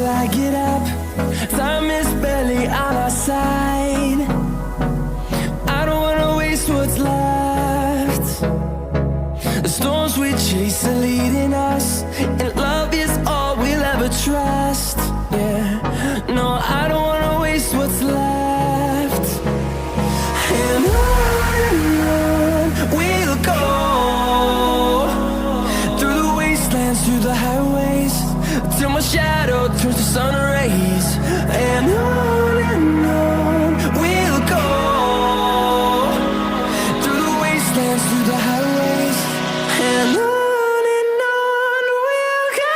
I get up. Time is barely on our side. I don't wanna waste what's left. The storms we chase are leading us, and love is all we'll ever trust. Yeah, no, I don't wanna waste what's left. And on we'll go, through the wastelands, through the highways, till my shadow turns to sun rays. And on we'll go, through the wastelands, through the highways, and on we'll go.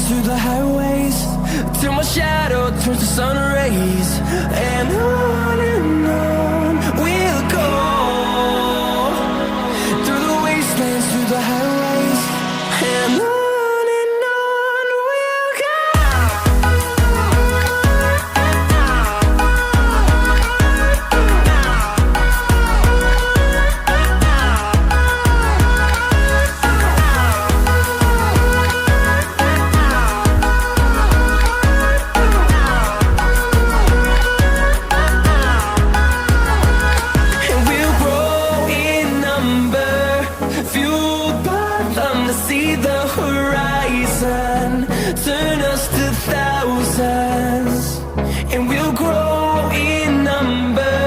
Through the highways, till my shadow turns to sun rays. And on we'll go, through the wastelands, through the highways, and on we'll go. See the horizon turn us to thousands, and we'll grow in number,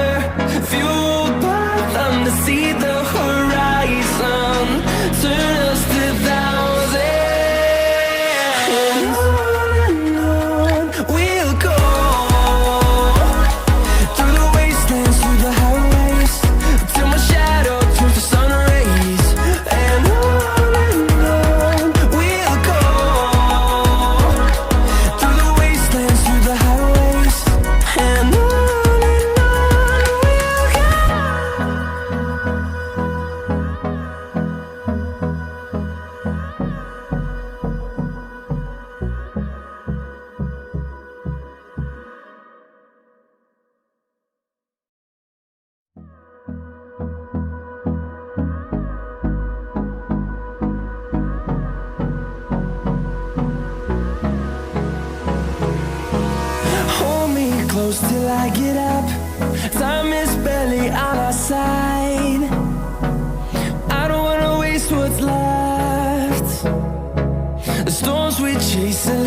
fueled by them. To see the horizon turn us to thousands, and on we'll go, through the wastelands, through the highways, till my shadow turns to sun rays. And close till I get up. Time is barely on our side. I don't wanna waste what's left. The storms we chase are